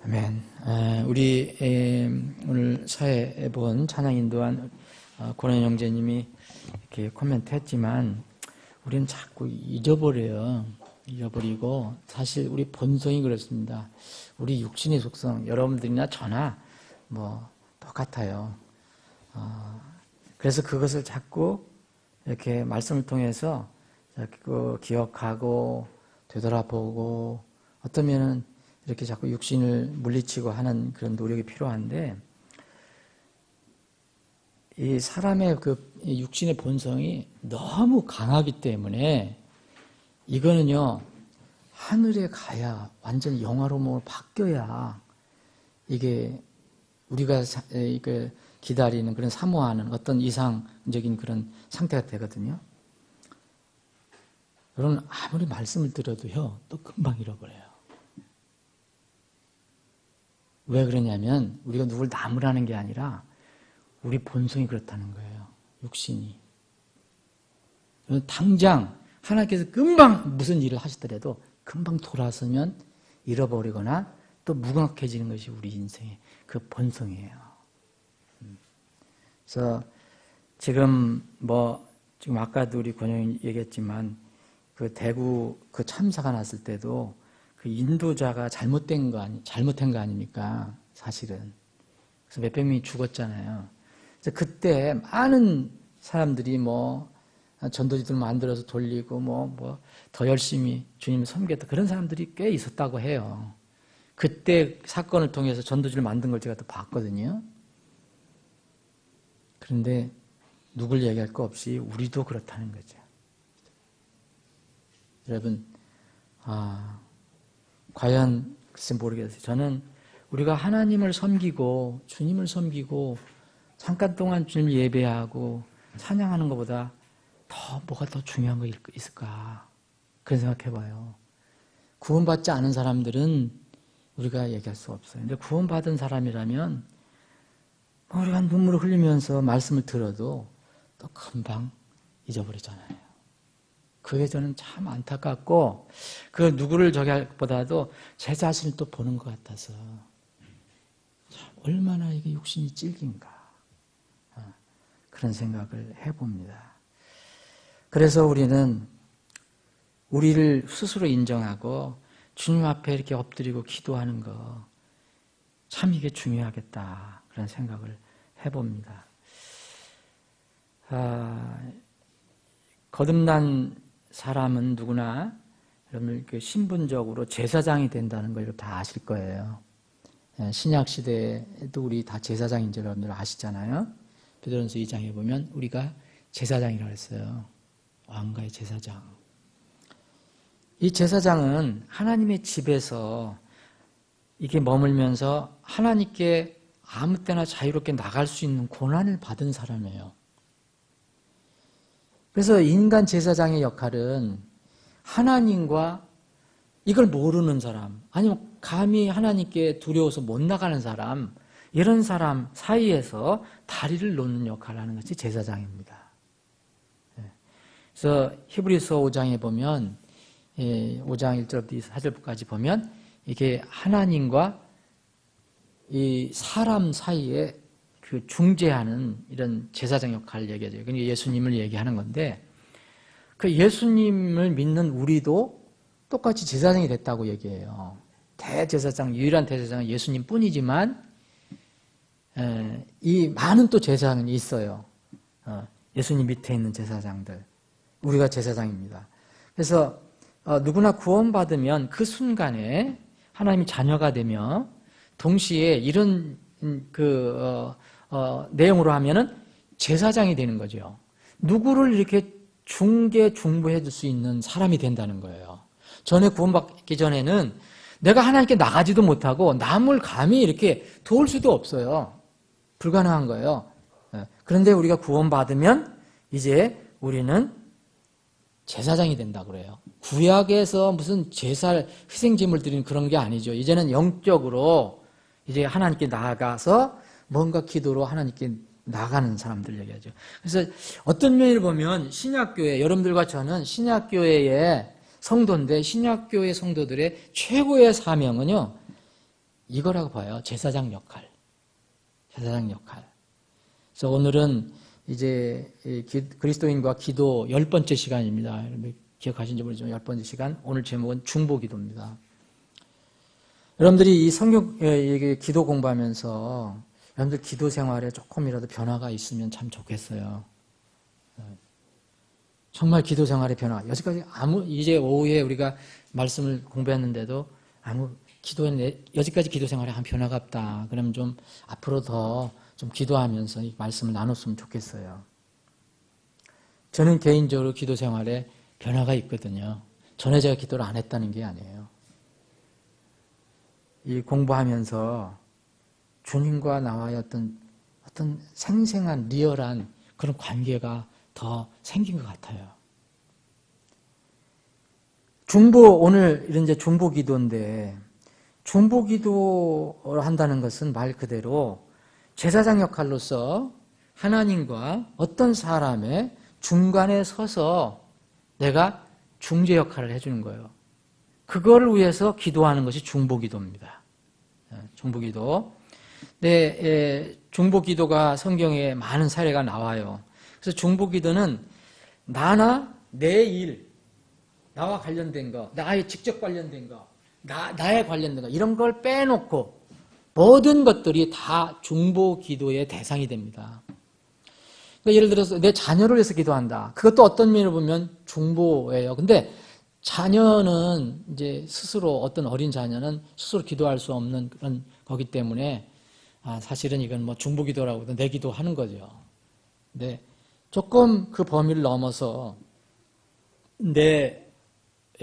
아멘. 우리 오늘 사회에 본 찬양 인도한 권현 형제님이 이렇게 코멘트 했지만 우리는 자꾸 잊어버려요. 잊어버리고 사실 우리 본성이 그렇습니다. 우리 육신의 속성 여러분들이나 저나 뭐 똑같아요. 그래서 그것을 자꾸 이렇게 말씀을 통해서 자꾸 기억하고 되돌아보고 어떠면은 이렇게 자꾸 육신을 물리치고 하는 그런 노력이 필요한데, 이 사람의 그 육신의 본성이 너무 강하기 때문에 이거는요, 하늘에 가야 완전히 영화로움으로 바뀌어야 이게 우리가 기다리는 그런 사모하는 어떤 이상적인 그런 상태가 되거든요. 여러분, 아무리 말씀을 들어도요, 또 금방 잃어버려요. 왜 그러냐면 우리가 누굴 나무라는 게 아니라 우리 본성이 그렇다는 거예요. 육신이. 당장 하나님께서 금방 무슨 일을 하시더라도 금방 돌아서면 잃어버리거나 또 무감각해지는 것이 우리 인생의 그 본성이에요. 그래서 지금 아까도 우리 권영이 얘기했지만 그 대구 그 참사가 났을 때도 그 인도자가 잘못한 거 아닙니까? 사실은. 그래서 몇백 명이 죽었잖아요. 그래서 그때 많은 사람들이 전도지들 만들어서 돌리고 더 열심히 주님을 섬겼다. 그런 사람들이 꽤 있었다고 해요. 그때 사건을 통해서 전도지를 만든 걸 제가 또 봤거든요. 그런데 누굴 얘기할 거 없이 우리도 그렇다는 거죠. 여러분, 과연 글쎄 모르겠어요. 저는 우리가 하나님을 섬기고 주님을 섬기고 잠깐 동안 주님을 예배하고 찬양하는 것보다 뭐가 더 중요한 거 있을까? 그런 생각해봐요. 구원받지 않은 사람들은 우리가 얘기할 수 없어요. 근데 구원받은 사람이라면 우리가 눈물을 흘리면서 말씀을 들어도 또 금방 잊어버리잖아요. 그게 저는 참 안타깝고, 그 누구를 저기 할 것보다도 제 자신을 또 보는 것 같아서 참 얼마나 이게 육신이 질긴가, 그런 생각을 해봅니다. 그래서 우리는 우리를 스스로 인정하고 주님 앞에 이렇게 엎드리고 기도하는 거 참 이게 중요하겠다, 그런 생각을 해봅니다. 거듭난 사람은 누구나 여러분 신분적으로 제사장이 된다는 걸 다 아실 거예요. 신약 시대에도 우리 다 제사장인 줄 여러분들 아시잖아요. 베드로전서 2장에 보면 우리가 제사장이라고 했어요. 왕가의 제사장. 이 제사장은 하나님의 집에서 이게 머물면서 하나님께 아무 때나 자유롭게 나갈 수 있는 권한을 받은 사람이에요. 그래서 인간 제사장의 역할은 하나님과 이걸 모르는 사람, 아니면 감히 하나님께 두려워서 못 나가는 사람, 이런 사람 사이에서 다리를 놓는 역할을 하는 것이 제사장입니다. 그래서 히브리서 5장에 보면 5장 1절부터 4절까지 보면 이게 하나님과 이 사람 사이에 그 중재하는 이런 제사장 역할을 얘기하죠. 그러니까 예수님을 얘기하는 건데, 그 예수님을 믿는 우리도 똑같이 제사장이 됐다고 얘기해요. 대제사장, 유일한 대제사장은 예수님 뿐이지만, 이 많은 또 제사장이 있어요. 예수님 밑에 있는 제사장들. 우리가 제사장입니다. 그래서 누구나 구원받으면 그 순간에 하나님의 자녀가 되며, 동시에 이런 내용으로 하면은 제사장이 되는 거죠. 누구를 이렇게 중보해 줄 수 있는 사람이 된다는 거예요. 전에 구원받기 전에는 내가 하나님께 나가지도 못하고 남을 감히 이렇게 도울 수도 없어요. 불가능한 거예요. 그런데 우리가 구원받으면 이제 우리는 제사장이 된다고 그래요. 구약에서 무슨 제사, 희생제물 드리는 그런 게 아니죠. 이제는 영적으로 이제 하나님께 나아가서 뭔가 기도로 하나님께 나가는 사람들 얘기하죠. 그래서 어떤 면을 보면 신약교회, 여러분들과 저는 신약교회의 성도인데, 신약교회 성도들의 최고의 사명은요, 이거라고 봐요. 제사장 역할. 제사장 역할. 그래서 오늘은 이제 그리스도인과 기도 10번째 시간입니다. 기억하신지 모르지만 10번째 시간. 오늘 제목은 중보기도입니다. 여러분들이 이 성경 기도 공부하면서 여러분들 기도 생활에 조금이라도 변화가 있으면 참 좋겠어요. 정말 기도 생활의 변화. 여기까지 이제 오후에 우리가 말씀을 공부했는데도 여기까지 기도 생활에 한 변화가 없다. 그러면 좀 앞으로 더 좀 기도하면서 이 말씀을 나눴으면 좋겠어요. 저는 개인적으로 기도 생활에 변화가 있거든요. 전에 제가 기도를 안 했다는 게 아니에요. 이 공부하면서 주님과 나와의 어떤 생생한 리얼한 그런 관계가 더 생긴 것 같아요. 오늘 이제 중보 기도인데, 중보 기도를 한다는 것은 말 그대로 제사장 역할로서 하나님과 어떤 사람의 중간에 서서 내가 중재 역할을 해주는 거예요. 그거를 위해서 기도하는 것이 중보 기도입니다. 중보 기도. 네, 중보 기도가 성경에 많은 사례가 나와요. 그래서 중보 기도는 나나 내 일, 나와 관련된 거, 나의 직접 관련된 거, 나에 관련된 거, 이런 걸 빼놓고 모든 것들이 다 중보 기도의 대상이 됩니다. 그러니까 예를 들어서 내 자녀를 위해서 기도한다. 그것도 어떤 면으로 보면 중보예요. 근데 자녀는 이제 스스로 어떤 어린 자녀는 스스로 기도할 수 없는 그런 거기 때문에 사실은 이건 뭐 중보 기도라고 내 기도하는 거죠. 근데 조금 그 범위를 넘어서 내에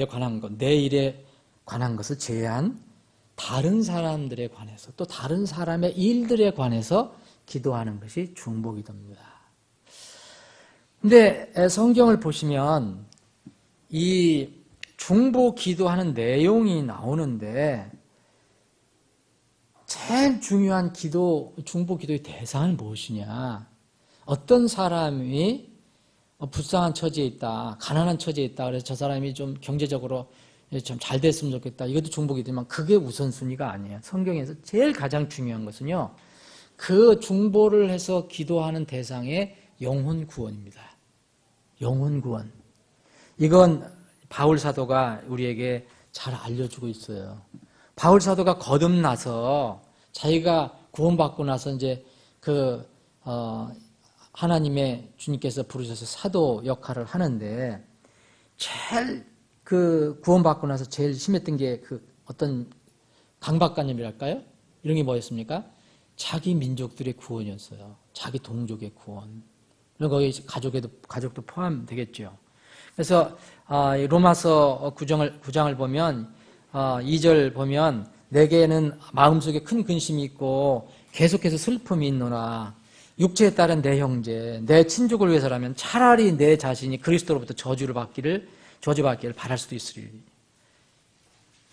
관한 것, 내 일에 관한 것을 제외한 다른 사람들에 관해서 또 다른 사람의 일들에 관해서 기도하는 것이 중보 기도입니다. 근데 성경을 보시면 이 중보 기도하는 내용이 나오는데 제일 중요한 중보 기도의 대상은 무엇이냐? 어떤 사람이 불쌍한 처지에 있다, 가난한 처지에 있다. 그래서 저 사람이 좀 경제적으로 좀 잘 됐으면 좋겠다. 이것도 중보기도지만 그게 우선순위가 아니에요. 성경에서 제일 가장 중요한 것은요, 그 중보를 해서 기도하는 대상의 영혼 구원입니다. 영혼 구원. 이건 바울 사도가 우리에게 잘 알려주고 있어요. 바울 사도가 거듭나서 자기가 구원받고 나서 이제 하나님의 주님께서 부르셔서 사도 역할을 하는데 제일 구원받고 나서 제일 심했던 게 어떤 강박관념이랄까요? 이런 게 뭐였습니까? 자기 민족들의 구원이었어요. 자기 동족의 구원. 거기 가족도 포함되겠죠. 그래서 로마서 9장을 보면 2절 보면 내게는 마음속에 큰 근심이 있고 계속해서 슬픔이 있노라. 육체에 따른 내 형제, 내 친족을 위해서라면 차라리 내 자신이 그리스도로부터 저주받기를 바랄 수도 있으리.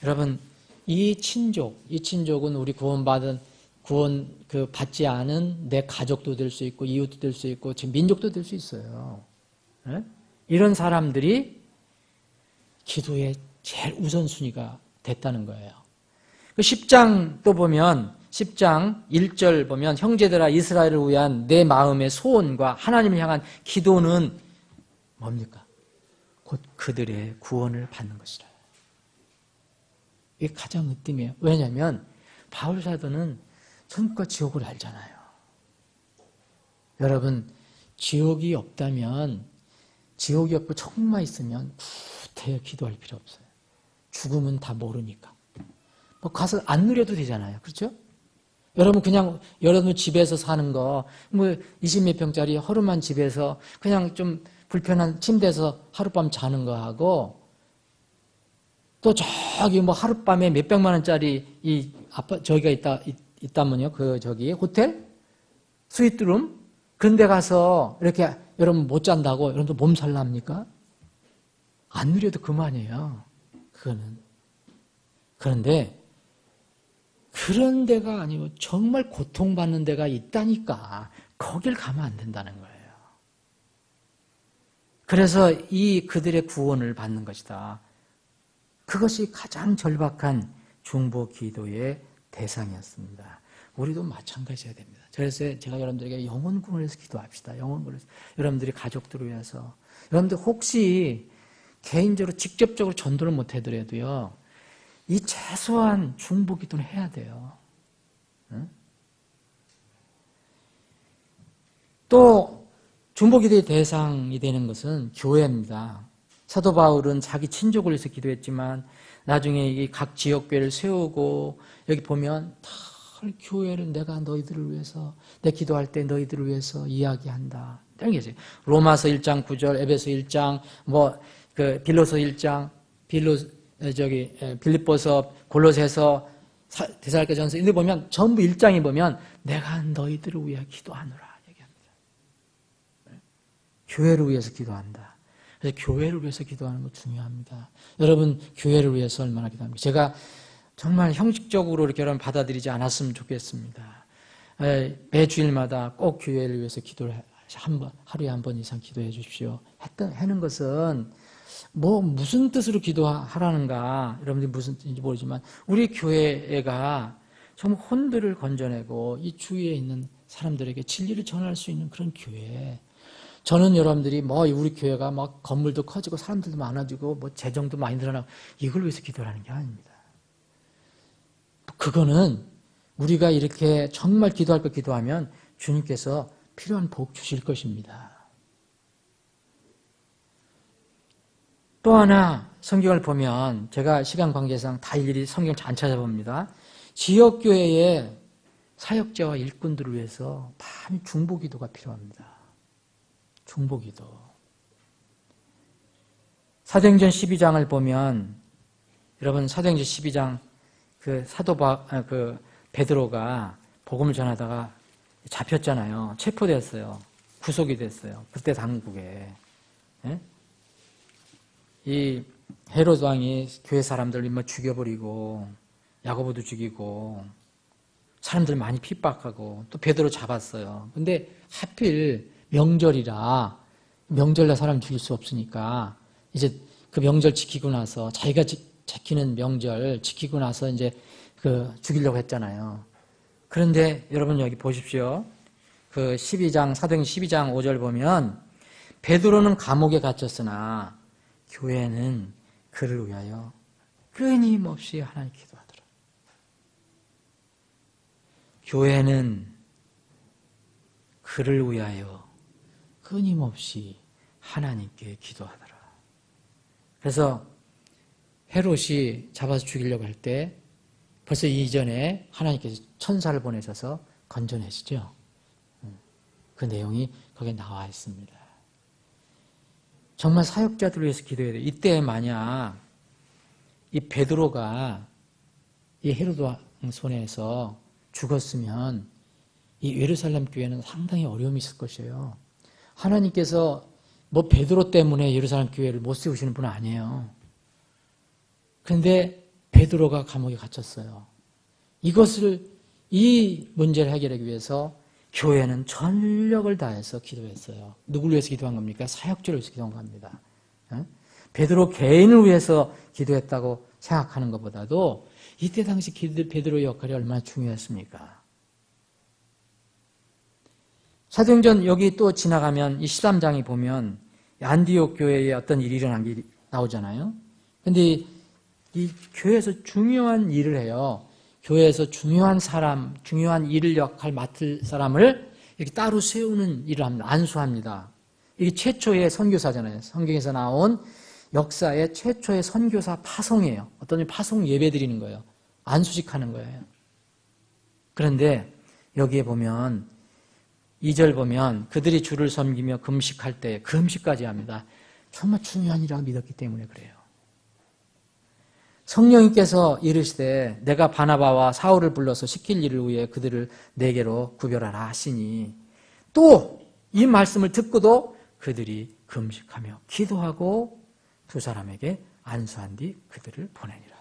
여러분, 이 친족은 우리 구원 받지 않은 내 가족도 될 수 있고, 이웃도 될 수 있고, 지금 민족도 될 수 있어요. 네? 이런 사람들이 기도의 제일 우선순위가 됐다는 거예요. 10장 또 보면 10장 1절 보면 형제들아 이스라엘을 위한 내 마음의 소원과 하나님을 향한 기도는 뭡니까? 곧 그들의 구원을 받는 것이라. 이게 가장 으뜸이에요. 왜냐하면 바울 사도는 천국과 지옥을 알잖아요. 여러분, 지옥이 없다면, 지옥이 없고 천국만 있으면 구태여 기도할 필요 없어요. 죽음은 다 모르니까. 뭐 가서 안 누려도 되잖아요. 그렇죠? 여러분 그냥 여러분 집에서 사는 거, 뭐 20몇 평짜리 허름한 집에서 그냥 좀 불편한 침대에서 하룻밤 자는 거 하고, 또 저기 뭐 하룻밤에 몇백만 원짜리 저기가 있다면요. 호텔? 스위트룸? 그런 데 가서 이렇게 여러분 못 잔다고 여러분들 몸살 납니까? 안 누려도 그만이에요. 그거는. 그런데 그런 데가 아니고 정말 고통받는 데가 있다니까 거길 가면 안 된다는 거예요. 그래서 그들의 구원을 받는 것이다. 그것이 가장 절박한 중보 기도의 대상이었습니다. 우리도 마찬가지여야 됩니다. 그래서 제가 여러분들에게 영혼군을 해서 기도합시다. 영혼군을 해서. 여러분들이 가족들을 위해서. 여러분들 혹시 개인적으로 직접적으로 전도를 못 해드려도요. 이 최소한 중보 기도는 해야 돼요. 응? 또 중보 기도의 대상이 되는 것은 교회입니다. 사도 바울은 자기 친족을 위해서 기도했지만 나중에 이 각 지역교회를 세우고 여기 보면 다 교회를 내가 너희들을 위해서 내 기도할 때 너희들을 위해서 이야기한다. 이런 게 있어요. 로마서 1장 9절, 에베소 1장, 빌로서 1장, 빌립보서, 골로새서, 데살로니가전서 이런 데 보면 전부 1장에 보면 내가 너희들을 위해 기도하노라 얘기합니다. 교회를 위해서 기도한다. 그래서 교회를 위해서 기도하는 거 중요합니다. 여러분 교회를 위해서 얼마나 기도합니까? 제가 정말 형식적으로 이렇게 여러분 받아들이지 않았으면 좋겠습니다. 매주일마다 꼭 교회를 위해서 기도를 하루에 한 번 이상 기도해 주십시오. 하는 것은 무슨 뜻으로 기도하라는가 여러분들이 무슨 뜻인지 모르지만 우리 교회가 정말 혼들을 건져내고 이 주위에 있는 사람들에게 진리를 전할 수 있는 그런 교회. 저는 여러분들이 우리 교회가 건물도 커지고 사람들도 많아지고 재정도 많이 늘어나고 이걸 위해서 기도를 하는 게 아닙니다. 그거는 우리가 이렇게 정말 기도할 거 기도하면 주님께서 필요한 복 주실 것입니다. 또 하나 성경을 보면 제가 시간 관계상 다 일일이 성경을 안 찾아봅니다. 지역교회의 사역자와 일꾼들을 위해서 많이 중보기도가 필요합니다. 중보기도. 사도행전 12장을 보면 여러분 사도행전 12장 베드로가 복음을 전하다가 잡혔잖아요. 체포됐어요. 구속이 됐어요. 그때 당국에. 이 헤로드 왕이 교회 사람들을 죽여버리고 야고보도 죽이고 사람들 많이 핍박하고 또 베드로 잡았어요. 근데 하필 명절이라 명절날 사람 죽일 수 없으니까 이제 그 명절 지키고 나서 자기가 지키는 명절 지키고 나서 이제 죽이려고 했잖아요. 그런데 여러분 여기 보십시오. 사도행전 12장 5절 보면 베드로는 감옥에 갇혔으나 교회는 그를 위하여 끊임없이 하나님 기도하더라. 교회는 그를 위하여 끊임없이 하나님께 기도하더라. 그래서 헤롯이 잡아서 죽이려고 할 때 벌써 이전에 하나님께서 천사를 보내셔서 건져내시죠. 그 내용이 거기에 나와 있습니다. 정말 사역자들을 위해서 기도해야 돼요. 이때 만약 이 베드로가 이 헤로드 왕 손에서 죽었으면 이 예루살렘 교회는 상당히 어려움이 있을 것이에요. 하나님께서 베드로 때문에 예루살렘 교회를 못 세우시는 분은 아니에요. 그런데 베드로가 감옥에 갇혔어요. 이 문제를 해결하기 위해서 교회는 전력을 다해서 기도했어요. 누구를 위해서 기도한 겁니까? 사역자를 위해서 기도한 겁니다. 베드로 개인을 위해서 기도했다고 생각하는 것보다도 이때 당시 베드로의 역할이 얼마나 중요했습니까? 사도행전 여기 또 지나가면 이 13장이 보면 안디옥 교회에 어떤 일이 일어난 게 나오잖아요. 그런데 이 교회에서 중요한 일을 해요. 교회에서 중요한 사람, 중요한 일을 역할 맡을 사람을 이렇게 따로 세우는 일을 합니다. 안수합니다. 이게 최초의 선교사잖아요. 성경에서 나온 역사의 최초의 선교사 파송이에요. 어떤 파송 예배 드리는 거예요. 안수식 하는 거예요. 그런데 여기에 보면 2절 보면 그들이 주를 섬기며 금식할 때 금식까지 합니다. 정말 중요한 일이라고 믿었기 때문에 그래요. 성령님께서 이르시되 내가 바나바와 사울을 불러서 시킬 일을 위해 그들을 내게로 구별하라 하시니 또 이 말씀을 듣고도 그들이 금식하며 기도하고 두 사람에게 안수한 뒤 그들을 보내니라.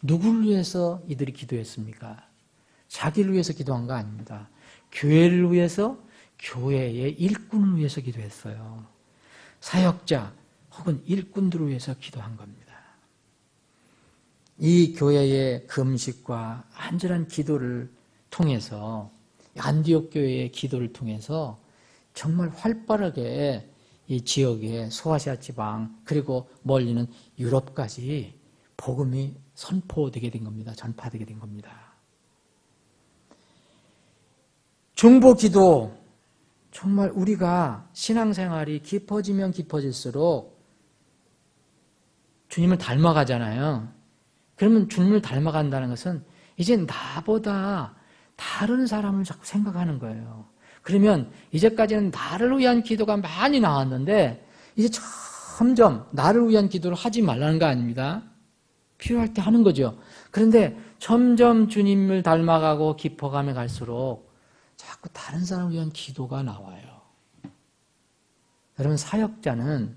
누구를 위해서 이들이 기도했습니까? 자기를 위해서 기도한 거 아닙니다. 교회를 위해서, 교회의 일꾼을 위해서 기도했어요. 사역자 혹은 일꾼들을 위해서 기도한 겁니다. 이 교회의 금식과 안전한 기도를 통해서 안디옥 교회의 기도를 통해서 정말 활발하게 이 지역의 소아시아 지방 그리고 멀리는 유럽까지 복음이 선포되게 된 겁니다. 전파되게 된 겁니다. 중보기도 정말 우리가 신앙생활이 깊어지면 깊어질수록 주님을 닮아가잖아요. 그러면 주님을 닮아간다는 것은 이제 나보다 다른 사람을 자꾸 생각하는 거예요. 그러면 이제까지는 나를 위한 기도가 많이 나왔는데 이제 점점 나를 위한 기도를 하지 말라는 거 아닙니다. 필요할 때 하는 거죠. 그런데 점점 주님을 닮아가고 깊어가며 갈수록 자꾸 다른 사람을 위한 기도가 나와요. 여러분, 사역자는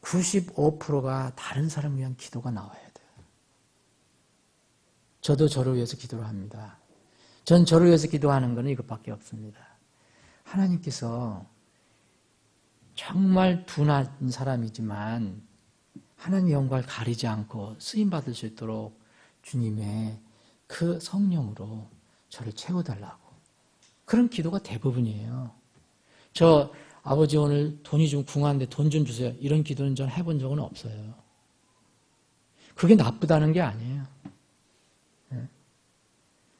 95%가 다른 사람을 위한 기도가 나와야 돼요. 저도 저를 위해서 기도를 합니다. 전 저를 위해서 기도하는 것은 이것밖에 없습니다. 하나님께서 정말 둔한 사람이지만 하나님의 영광을 가리지 않고 쓰임받을 수 있도록 주님의 그 성령으로 저를 채워달라고. 그런 기도가 대부분이에요. 저 아버지 오늘 돈이 좀 궁한데 돈 좀 주세요. 이런 기도는 전 해본 적은 없어요. 그게 나쁘다는 게 아니에요.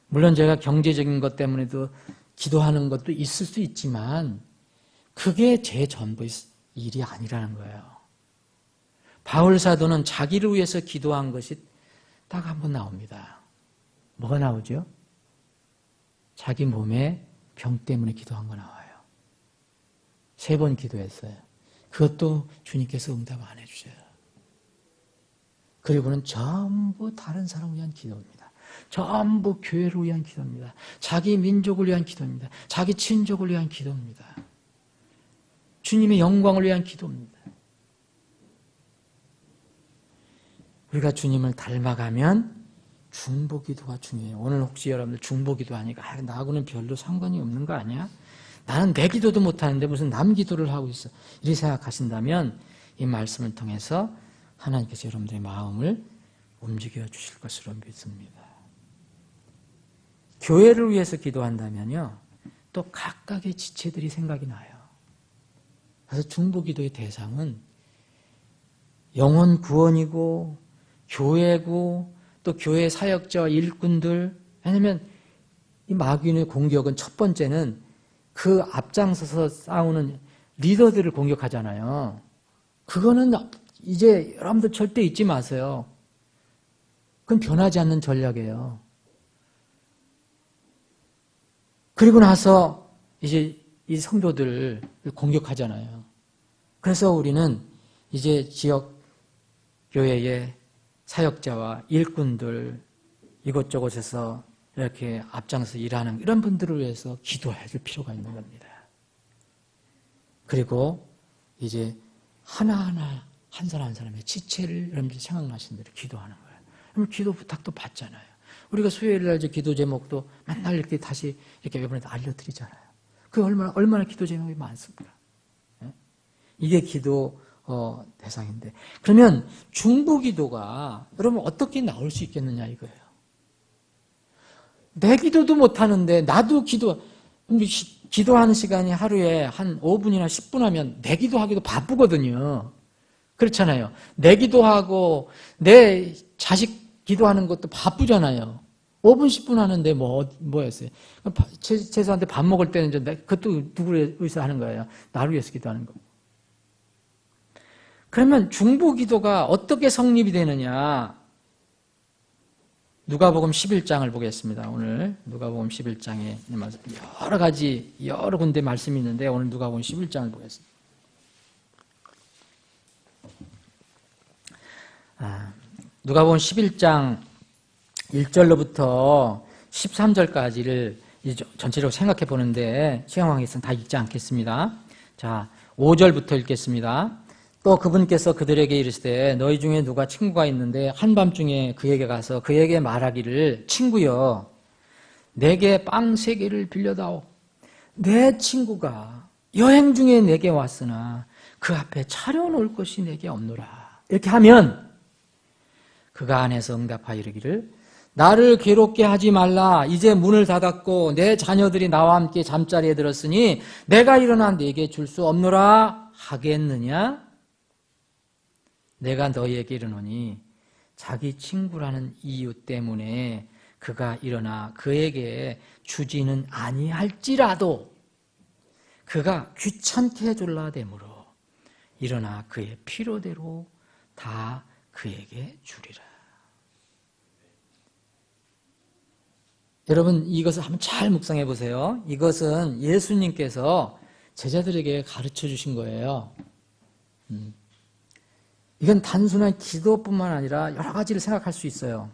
물론 제가 경제적인 것 때문에도 기도하는 것도 있을 수 있지만 그게 제 전부의 일이 아니라는 거예요. 바울 사도는 자기를 위해서 기도한 것이 딱 한 번 나옵니다. 뭐가 나오죠? 자기 몸에 병 때문에 기도한 거 나와요. 3번 기도했어요. 그것도 주님께서 응답 안 해주셔요. 그리고는 전부 다른 사람을 위한 기도입니다. 전부 교회를 위한 기도입니다. 자기 민족을 위한 기도입니다. 자기 친족을 위한 기도입니다. 주님의 영광을 위한 기도입니다. 우리가 주님을 닮아가면 중보기도가 중요해요. 오늘 혹시 여러분들 중보기도 하니까 나하고는 별로 상관이 없는 거 아니야? 나는 내 기도도 못하는데 무슨 남 기도를 하고 있어. 이렇게 생각하신다면 이 말씀을 통해서 하나님께서 여러분들의 마음을 움직여 주실 것으로 믿습니다. 교회를 위해서 기도한다면요, 또 각각의 지체들이 생각이 나요. 그래서 중보기도의 대상은 영혼 구원이고 교회고 또 교회 사역자와 일꾼들. 왜냐하면 이 마귀인의 공격은 첫 번째는 그 앞장서서 싸우는 리더들을 공격하잖아요. 그거는 이제 여러분들 절대 잊지 마세요. 그건 변하지 않는 전략이에요. 그리고 나서 이제 이 성도들을 공격하잖아요. 그래서 우리는 이제 지역 교회의 사역자와 일꾼들 이곳저곳에서 이렇게 앞장서 일하는 이런 분들을 위해서 기도해야 될 필요가 있는 겁니다. 그리고 이제 하나하나 한 사람 한 사람의 지체를 여러분들이 생각나신 대로 기도하는 거예요. 그럼 기도 부탁도 받잖아요. 우리가 수요일 날 이제 기도 제목도 맨날 이렇게 다시 이렇게 여러분한테 알려드리잖아요. 그 얼마나 기도 제목이 많습니까? 이게 기도 대상인데. 그러면 중보기도가 여러분 어떻게 나올 수 있겠느냐 이거예요. 내 기도도 못하는데 나도 기도하는 시간이 하루에 한 5분이나 10분 하면 내 기도하기도 바쁘거든요. 그렇잖아요. 내 기도하고 내 자식 기도하는 것도 바쁘잖아요. 5분 10분 하는데 뭐였어요? 최소한테 밥 먹을 때는 그것도 누구를 위해서 하는 거예요? 나를 위해서 기도하는 거. 그러면 중보기도가 어떻게 성립이 되느냐? 누가복음 11장을 보겠습니다. 오늘 누가복음 11장에 여러 가지 여러 군데 말씀이 있는데 오늘 누가복음 11장을 보겠습니다. 누가복음 11장 1절로부터 13절까지를 전체적으로 생각해 보는데 시간 관계상 다 읽지 않겠습니다. 자, 5절부터 읽겠습니다. 또 그분께서 그들에게 이르시되 너희 중에 누가 친구가 있는데 한밤중에 그에게 가서 그에게 말하기를 친구여 내게 빵 3개를 빌려다오. 내 친구가 여행 중에 내게 왔으나 그 앞에 차려놓을 것이 내게 없노라. 이렇게 하면 그가 안에서 응답하여 이르기를 나를 괴롭게 하지 말라. 이제 문을 닫았고 내 자녀들이 나와 함께 잠자리에 들었으니 내가 일어나 네게 줄 수 없노라 하겠느냐? 내가 너희에게 이르노니 자기 친구라는 이유 때문에 그가 일어나 그에게 주지는 아니할지라도 그가 귀찮게 해줄라 되므로 일어나 그의 필요대로 다 그에게 주리라. 여러분 이것을 한번 잘 묵상해 보세요. 이것은 예수님께서 제자들에게 가르쳐 주신 거예요. 이건 단순한 기도뿐만 아니라 여러 가지를 생각할 수 있어요.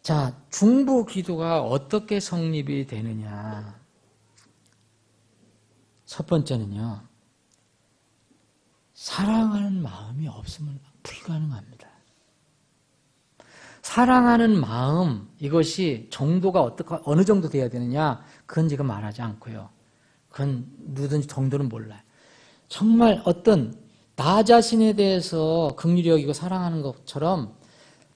자, 중보 기도가 어떻게 성립이 되느냐. 첫 번째는요. 사랑하는 마음이 없으면 불가능합니다. 사랑하는 마음, 이것이 정도가 어느 정도 돼야 되느냐, 그건 지금 말하지 않고요. 그건 누구든지 정도는 몰라요. 정말 어떤 나 자신에 대해서 긍휼히 여기고 사랑하는 것처럼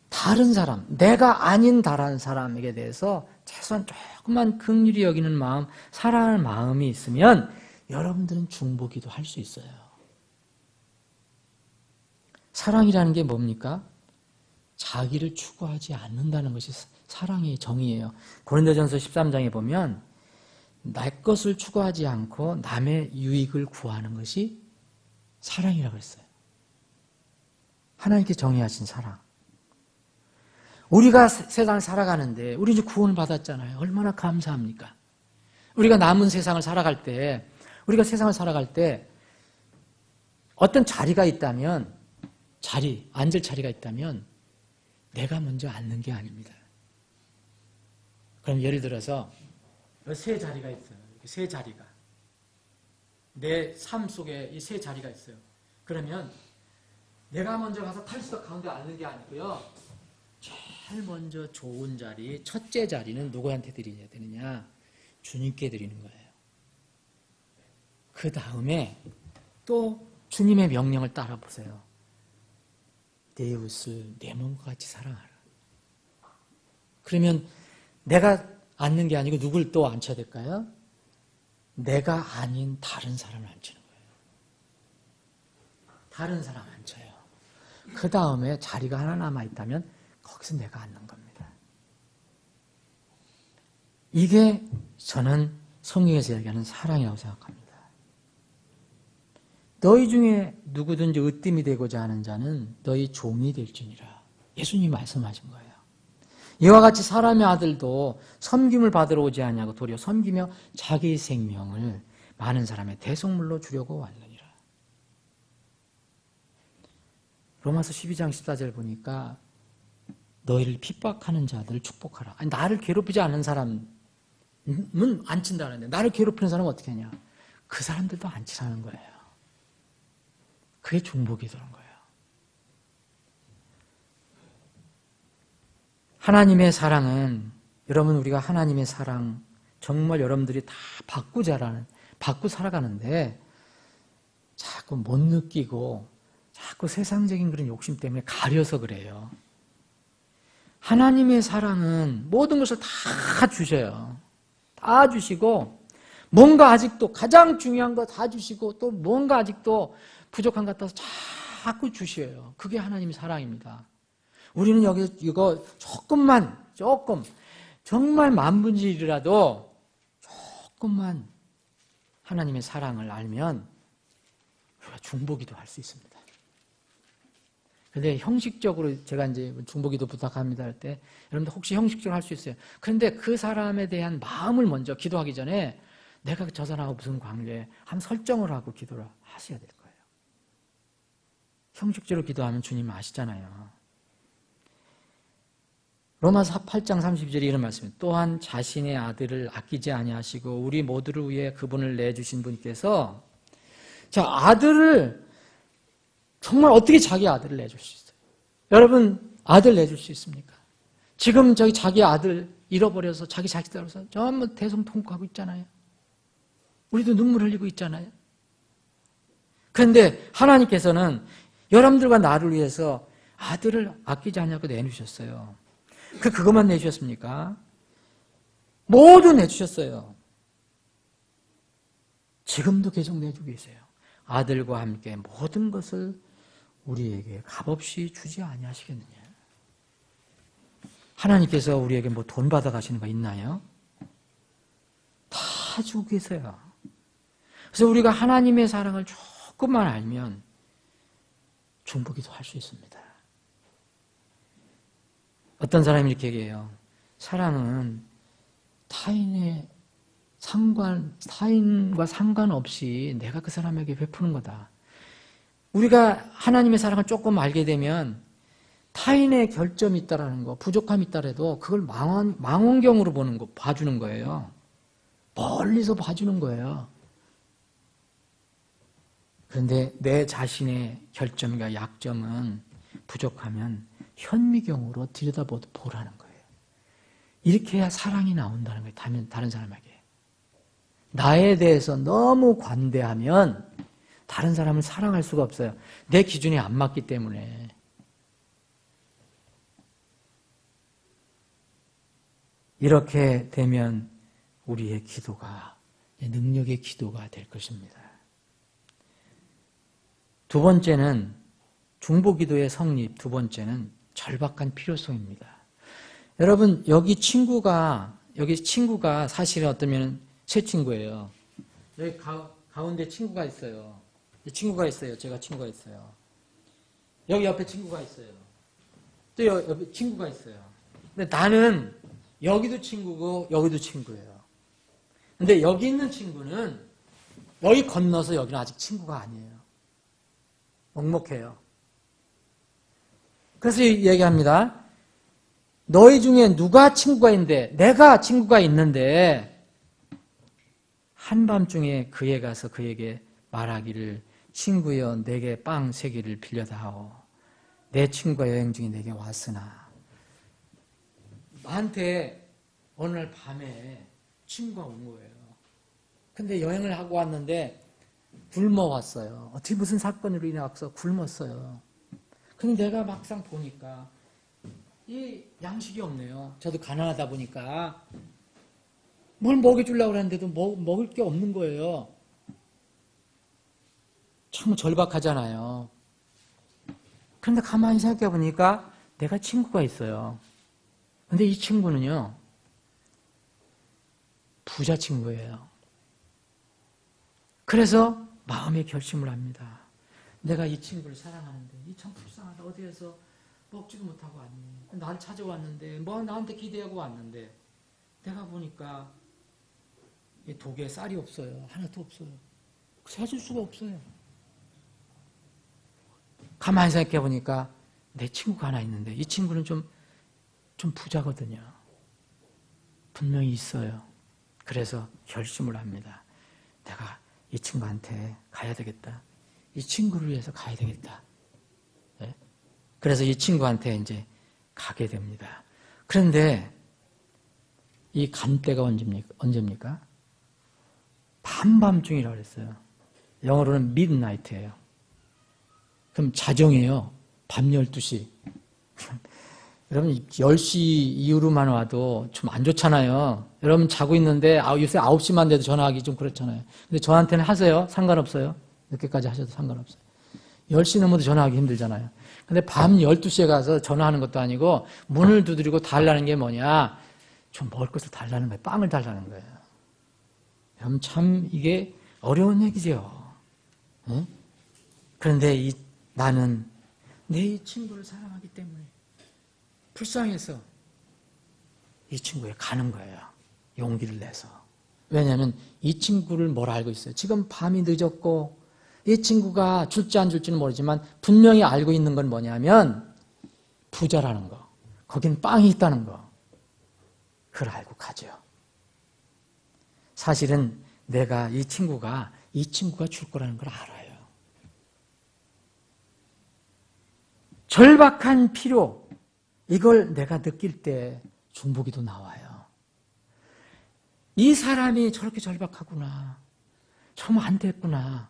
다른 사람, 내가 아닌 다른 사람에게 대해서 최소한 조금만 긍휼히 여기는 마음, 사랑하는 마음이 있으면 여러분들은 중보기도 할 수 있어요. 사랑이라는 게 뭡니까? 자기를 추구하지 않는다는 것이 사랑의 정의예요. 고린도전서 13장에 보면 내 것을 추구하지 않고 남의 유익을 구하는 것이 사랑이라고 했어요. 하나님께 정의하신 사랑. 우리가 세상을 살아가는데 우리 이제 구원을 받았잖아요. 얼마나 감사합니까? 우리가 남은 세상을 살아갈 때 어떤 자리가 있다면 앉을 자리가 있다면 내가 먼저 앉는 게 아닙니다. 그럼 예를 들어서 세 자리가 있어요. 세 자리가. 내 삶 속에 이 세 자리가 있어요. 그러면 내가 먼저 가서 탈수도 가운데 앉는 게 아니고요. 제일 먼저 좋은 자리, 첫째 자리는 누구한테 드려야 되느냐? 주님께 드리는 거예요. 그 다음에 또 주님의 명령을 따라 보세요. 내 이웃을 내 몸과 같이 사랑하라. 그러면 내가 앉는 게 아니고 누굴 또 앉혀야 될까요? 내가 아닌 다른 사람을 앉히는 거예요. 다른 사람 앉혀요. 그 다음에 자리가 하나 남아있다면 거기서 내가 앉는 겁니다. 이게 저는 성경에서 얘기하는 사랑이라고 생각합니다. 너희 중에 누구든지 으뜸이 되고자 하는 자는 너희 종이 될지니라. 예수님이 말씀하신 거예요. 이와 같이 사람의 아들도 섬김을 받으러 오지 아니하고 도리어 섬기며 자기 생명을 많은 사람의 대속물로 주려고 왔느니라. 로마서 12장 14절 보니까 너희를 핍박하는 자들을 축복하라. 아니, 나를 괴롭히지 않는 사람은 안 친다는데 나를 괴롭히는 사람은 어떻게 하냐. 그 사람들도 안 치라는 거예요. 그게 중보기도라는 거예요. 하나님의 사랑은 여러분 우리가 하나님의 사랑 정말 여러분들이 다 받고 살아가는데 자꾸 못 느끼고 자꾸 세상적인 그런 욕심 때문에 가려서 그래요. 하나님의 사랑은 모든 것을 다 주셔요. 다 주시고 뭔가 아직도 가장 중요한 거 다 주시고 또 뭔가 아직도 부족한 것 같아서 자꾸 주셔요. 그게 하나님의 사랑입니다. 우리는 여기서 이거 조금 정말 만분의 1이라도 조금만 하나님의 사랑을 알면 우리가 중보기도 할 수 있습니다. 근데 형식적으로 제가 이제 중보기도 부탁합니다 할 때 여러분들 혹시 형식적으로 할 수 있어요. 그런데 그 사람에 대한 마음을 먼저 기도하기 전에 내가 저 사람하고 무슨 관계 한 설정을 하고 기도를 하셔야 될 거예요. 형식적으로 기도하면 주님 아시잖아요. 로마서 8장 32절에 이런 말씀입니다. 또한 자신의 아들을 아끼지 아니하시고 우리 모두를 위해 그분을 내주신 분께서 자 아들을 정말 어떻게 자기 아들을 내줄 수 있어요? 여러분 아들 내줄 수 있습니까? 지금 저기 자기 아들 잃어버려서 자기 자식 따라서 전부 대성통곡하고 있잖아요. 우리도 눈물 흘리고 있잖아요. 그런데 하나님께서는 여러분들과 나를 위해서 아들을 아끼지 않냐고 내주셨어요. 그것만 내주셨습니까? 모두 내주셨어요. 지금도 계속 내주고 계세요. 아들과 함께 모든 것을 우리에게 값없이 주지 아니하시겠느냐. 하나님께서 우리에게 뭐 돈 받아 가시는 거 있나요? 다 주고 계세요. 그래서 우리가 하나님의 사랑을 조금만 알면 중보기도 할 수 있습니다. 어떤 사람이 이렇게 얘기해요. 사랑은 타인과 상관없이 내가 그 사람에게 베푸는 거다. 우리가 하나님의 사랑을 조금 알게 되면 타인의 결점이 있다라는 거, 부족함이 있다라도 그걸 망원경으로 봐주는 거예요. 멀리서 봐주는 거예요. 그런데 내 자신의 결점과 약점은 부족하면 현미경으로 들여다보라는 거예요. 이렇게 해야 사랑이 나온다는 거예요. 다른 사람에게. 나에 대해서 너무 관대하면 다른 사람을 사랑할 수가 없어요. 내 기준이 안 맞기 때문에. 이렇게 되면 우리의 기도가 능력의 기도가 될 것입니다. 두 번째는 중보기도의 성립, 두 번째는 절박한 필요성입니다. 여러분, 여기 친구가 사실은 어떠면 새 친구예요. 여기 가운데 친구가 있어요. 제가 친구가 있어요. 여기 옆에 친구가 있어요. 또 옆에 친구가 있어요. 근데 나는 여기도 친구고 여기도 친구예요. 근데 여기 있는 친구는 여기 건너서 여기는 아직 친구가 아니에요. 먹먹해요. 그래서 얘기합니다. 너희 중에 누가 친구가 있는데, 내가 친구가 있는데 한밤중에 그에 가서 그에게 말하기를 친구여 내게 빵 3개를 빌려다오. 내 친구가 여행 중에 내게 왔으나. 나한테 어느 날 밤에 친구가 온 거예요. 근데 여행을 하고 왔는데 굶어 왔어요. 어떻게 무슨 사건으로 인해 와서 굶었어요. 근데 내가 막상 보니까 이 양식이 없네요. 저도 가난하다 보니까 뭘 먹여주려고 하는데도 먹을 게 없는 거예요. 참 절박하잖아요. 그런데 가만히 생각해 보니까 내가 친구가 있어요. 근데 이 친구는요, 부자 친구예요. 그래서 마음의 결심을 합니다. 내가 이 친구를 사랑하는데 이 참 불쌍하다. 어디에서 먹지도 못하고 왔니? 나를 찾아왔는데 나한테 기대하고 왔는데 내가 보니까 이 독에 쌀이 없어요. 하나도 없어요. 사줄 수가 없어요. 가만히 생각해 보니까 내 친구가 하나 있는데 이 친구는 좀 부자거든요. 분명히 있어요. 그래서 결심을 합니다. 내가 이 친구한테 가야 되겠다. 이 친구를 위해서 가야 되겠다. 네? 그래서 이 친구한테 이제 가게 됩니다. 그런데 이 간 때가 언제입니까? 한밤중이라고 그랬어요. 영어로는 midnight예요. 그럼 자정이에요. 밤 12시. 여러분 10시 이후로만 와도 좀 안 좋잖아요. 여러분 자고 있는데 요새 9시만 돼도 전화하기 좀 그렇잖아요. 근데 저한테는 하세요. 상관없어요. 늦게까지 하셔도 상관없어요. 10시 넘어도 전화하기 힘들잖아요. 근데 밤 12시에 가서 전화하는 것도 아니고 문을 두드리고 달라는 게 뭐냐? 좀 먹을 것을 달라는 거예요. 빵을 달라는 거예요. 여러분 참 이게 어려운 얘기죠. 응? 그런데 나는 내 친구를 사랑하기 때문에 불쌍해서 이 친구에 가는 거예요. 용기를 내서. 왜냐하면 이 친구를 뭘 알고 있어요. 지금 밤이 늦었고 이 친구가 줄지 안 줄지는 모르지만 분명히 알고 있는 건 뭐냐면 부자라는 거. 거긴 빵이 있다는 거. 그걸 알고 가죠. 사실은 내가 이 친구가 줄 거라는 걸 알아요. 절박한 필요, 이걸 내가 느낄 때 중보기도 나와요. 이 사람이 저렇게 절박하구나. 좀 안 됐구나.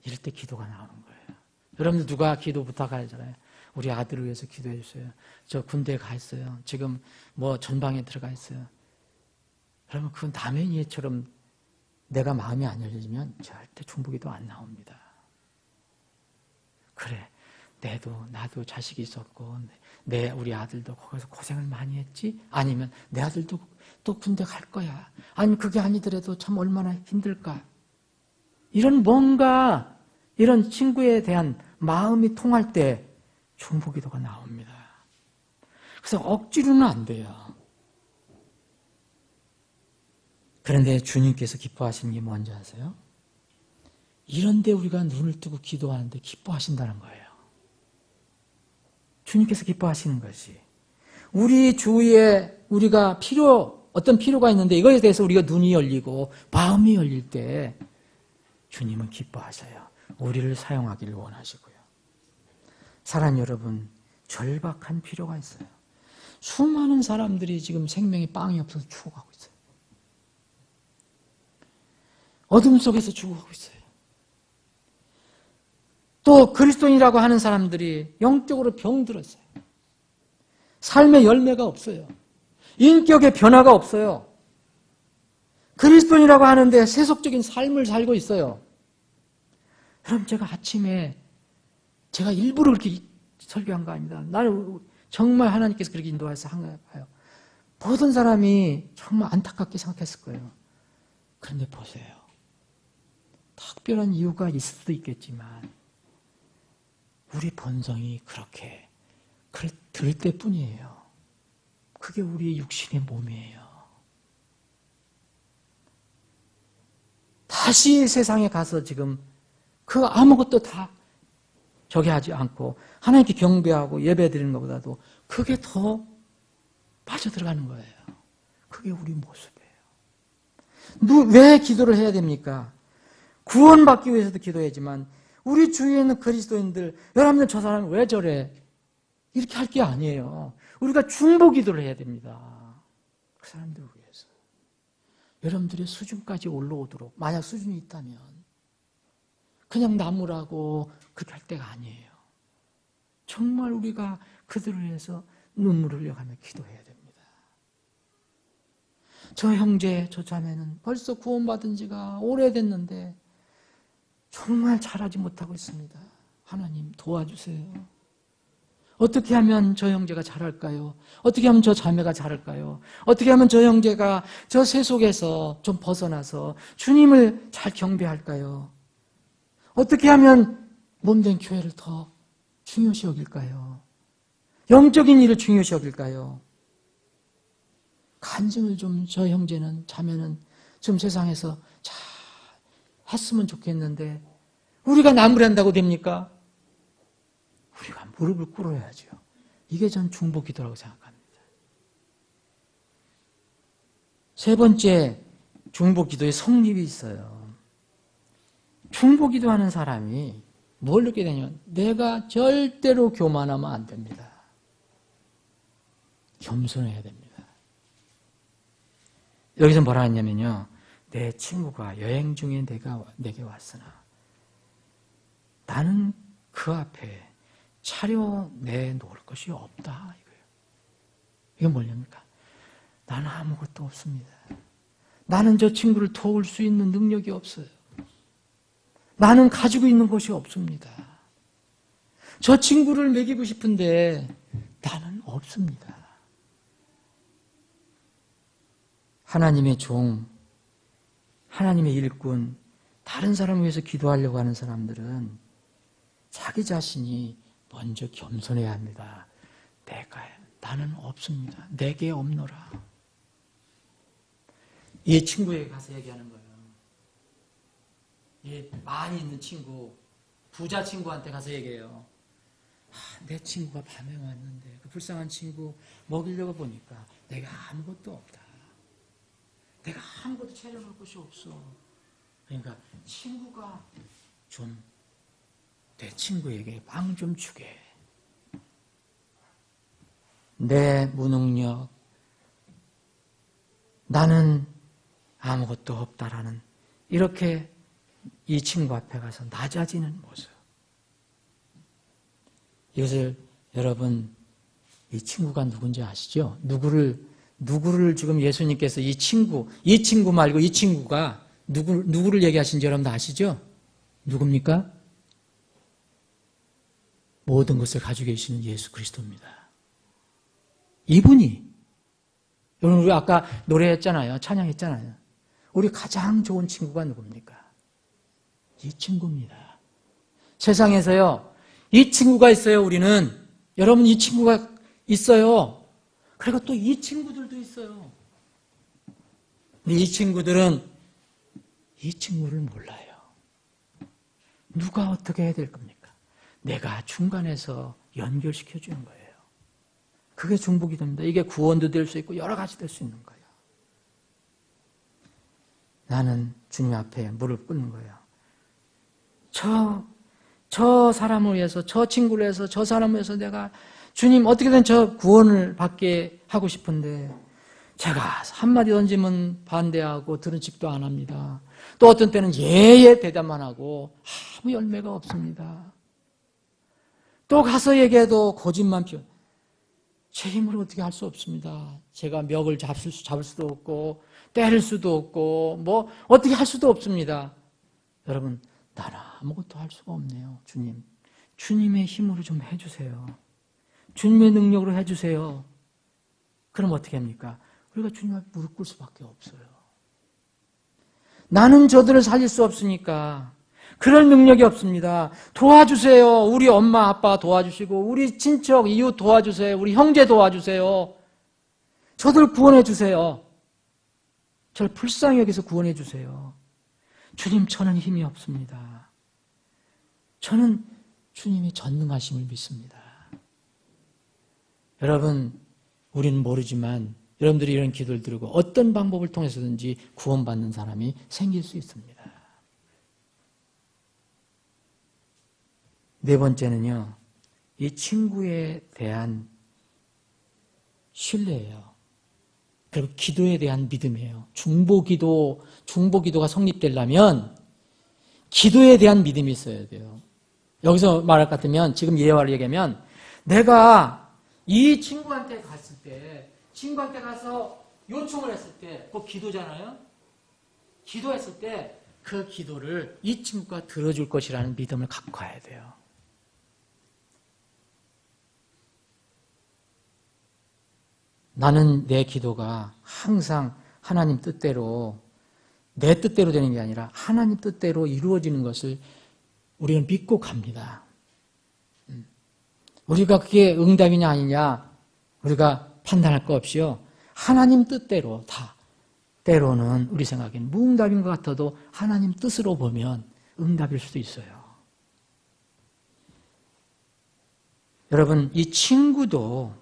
이럴 때 기도가 나오는 거예요. 여러분들 누가 기도 부탁하잖아요. 우리 아들을 위해서 기도해 주세요. 저 군대에 가 있어요. 지금 뭐 전방에 들어가 있어요. 그러면 그건 남의 이해처럼 내가 마음이 안 열리면 절대 중보기도 안 나옵니다. 그래, 나도 자식이 있었고 우리 아들도 거기서 고생을 많이 했지? 아니면 내 아들도 또 군대 갈 거야. 아니면 그게 아니더라도 참 얼마나 힘들까? 이런 뭔가 이런 친구에 대한 마음이 통할 때 중보기도가 나옵니다. 그래서 억지로는 안 돼요. 그런데 주님께서 기뻐하시는 게 뭔지 아세요? 이런데 우리가 눈을 뜨고 기도하는데 기뻐하신다는 거예요. 주님께서 기뻐하시는 것이 우리 주위에 우리가 어떤 필요가 있는데 이거에 대해서 우리가 눈이 열리고 마음이 열릴 때 주님은 기뻐하셔요. 우리를 사용하기를 원하시고요. 사랑 여러분, 절박한 필요가 있어요. 수많은 사람들이 지금 생명에 빵이 없어서 죽어가고 있어요. 어둠 속에서 죽어가고 있어요. 또 그리스도인이라고 하는 사람들이 영적으로 병들었어요. 삶의 열매가 없어요. 인격의 변화가 없어요. 그리스도인이라고 하는데 세속적인 삶을 살고 있어요. 그럼 제가 아침에 제가 일부러 그렇게 설교한 거 아닙니다. 나는 정말 하나님께서 그렇게 인도해서 한 거예요. 모든 사람이 정말 안타깝게 생각했을 거예요. 그런데 보세요. 특별한 이유가 있을 수도 있겠지만 우리 본성이 그렇게 들 때뿐이에요. 그게 우리 육신의 몸이에요. 다시 세상에 가서 지금 그 아무것도 다 저기 하지 않고 하나님께 경배하고 예배드리는 것보다도 그게 더 빠져들어가는 거예요. 그게 우리 모습이에요. 왜 기도를 해야 됩니까? 구원받기 위해서도 기도해야지만 우리 주위에 있는 그리스도인들, 여러분들 저 사람은 왜 저래? 이렇게 할 게 아니에요. 우리가 중보 기도를 해야 됩니다. 그 사람들을 위해서. 여러분들의 수준까지 올라오도록, 만약 수준이 있다면 그냥 나무라고 그렇게 할 때가 아니에요. 정말 우리가 그들을 위해서 눈물을 흘려가며 기도해야 됩니다. 저 형제, 저 자매는 벌써 구원받은 지가 오래됐는데 정말 잘하지 못하고 있습니다. 하나님 도와주세요. 어떻게 하면 저 형제가 잘할까요? 어떻게 하면 저 자매가 잘할까요? 어떻게 하면 저 형제가 저 세속에서 좀 벗어나서 주님을 잘 경배할까요? 어떻게 하면 몸된 교회를 더 중요시 여길까요? 영적인 일을 중요시 여길까요? 간증을 좀 저 형제는 자매는 좀 세상에서 잘 했으면 좋겠는데 우리가 나무란다고 됩니까? 우리가 무릎을 꿇어야죠. 이게 전 중보 기도라고 생각합니다. 세 번째 중보 기도의 성립이 있어요. 중보 기도하는 사람이 뭘 느끼게 되냐면 내가 절대로 교만하면 안 됩니다. 겸손해야 됩니다. 여기서 뭐라 했냐면요. 내 친구가 여행 중에 내게 왔으나 나는 그 앞에 차려 내놓을 것이 없다. 이거예요. 이게 뭐냐니까? 나는 아무것도 없습니다. 나는 저 친구를 도울 수 있는 능력이 없어요. 나는 가지고 있는 것이 없습니다. 저 친구를 먹이고 싶은데 나는 없습니다. 하나님의 종, 하나님의 일꾼, 다른 사람을 위해서 기도하려고 하는 사람들은 자기 자신이 먼저 겸손해야 합니다. 나는 없습니다. 내게 없노라. 이 친구에게 가서 얘기하는 거예요. 이 많이 있는 친구, 부자 친구한테 가서 얘기해요. 내 친구가 밤에 왔는데 그 불쌍한 친구 먹이려고 보니까 내가 아무것도 없다. 내가 아무것도 차려놓을 것이 없어. 그러니까 친구가 좀 내 친구에게 빵 좀 주게. 내 무능력, 나는 아무것도 없다라는 이렇게 이 친구 앞에 가서 낮아지는 모습. 이것을 여러분, 이 친구가 누군지 아시죠? 누구를 지금 예수님께서 이 친구 말고 이 친구가 누구를 얘기하신지 여러분 다 아시죠? 누굽니까? 모든 것을 가지고 계시는 예수 그리스도입니다. 이분이, 여러분, 우리 아까 노래했잖아요. 찬양했잖아요. 우리 가장 좋은 친구가 누굽니까? 이 친구입니다. 세상에서요, 이 친구가 있어요, 우리는. 여러분, 이 친구가 있어요. 그리고 또 이 친구들도 있어요. 근데 이 친구들은 이 친구를 몰라요. 누가 어떻게 해야 될 겁니까? 내가 중간에서 연결시켜 주는 거예요. 그게 중보기 됩니다. 이게 구원도 될 수 있고 여러 가지 될 수 있는 거예요. 나는 주님 앞에 무릎 꿇는 거예요. 저 사람을 위해서, 저 친구를 위해서, 저 사람을 위해서 내가 주님 어떻게든 저 구원을 받게 하고 싶은데 제가 한마디 던지면 반대하고 들은 척도 안 합니다. 또 어떤 때는 예예 대답만 하고 아무 열매가 없습니다. 또 가서 얘기해도 고집만 피워. 제 힘으로 어떻게 할 수 없습니다. 제가 멱을 잡을 수도 없고 때릴 수도 없고 뭐 어떻게 할 수도 없습니다. 여러분, 나는 아무것도 할 수가 없네요. 주님의 힘으로 좀 해주세요. 주님의 능력으로 해주세요. 그럼 어떻게 합니까? 우리가 주님 앞에 무릎 꿇을 수밖에 없어요. 나는 저들을 살릴 수 없으니까 그럴 능력이 없습니다. 도와주세요. 우리 엄마 아빠 도와주시고 우리 친척 이웃 도와주세요. 우리 형제 도와주세요. 저들 구원해 주세요. 저를 불쌍히 여기서 구원해 주세요. 주님, 저는 힘이 없습니다. 저는 주님이 전능하심을 믿습니다. 여러분, 우리는 모르지만 여러분들이 이런 기도를 드리고 어떤 방법을 통해서든지 구원받는 사람이 생길 수 있습니다. 네 번째는요, 이 친구에 대한 신뢰예요. 그리고 기도에 대한 믿음이에요. 중보기도가 성립되려면 기도에 대한 믿음이 있어야 돼요. 여기서 말할 것 같으면, 지금 예화를 얘기하면, 내가 이 친구한테 갔을 때, 친구한테 가서 요청을 했을 때, 그거 기도잖아요? 기도했을 때, 그 기도를 이 친구가 들어줄 것이라는 믿음을 갖고 가야 돼요. 나는 내 기도가 항상 하나님 뜻대로, 내 뜻대로 되는 게 아니라 하나님 뜻대로 이루어지는 것을 우리는 믿고 갑니다. 우리가 그게 응답이냐 아니냐 우리가 판단할 거 없이요, 하나님 뜻대로 다, 때로는 우리 생각엔 무응답인 것 같아도 하나님 뜻으로 보면 응답일 수도 있어요. 여러분, 이 친구도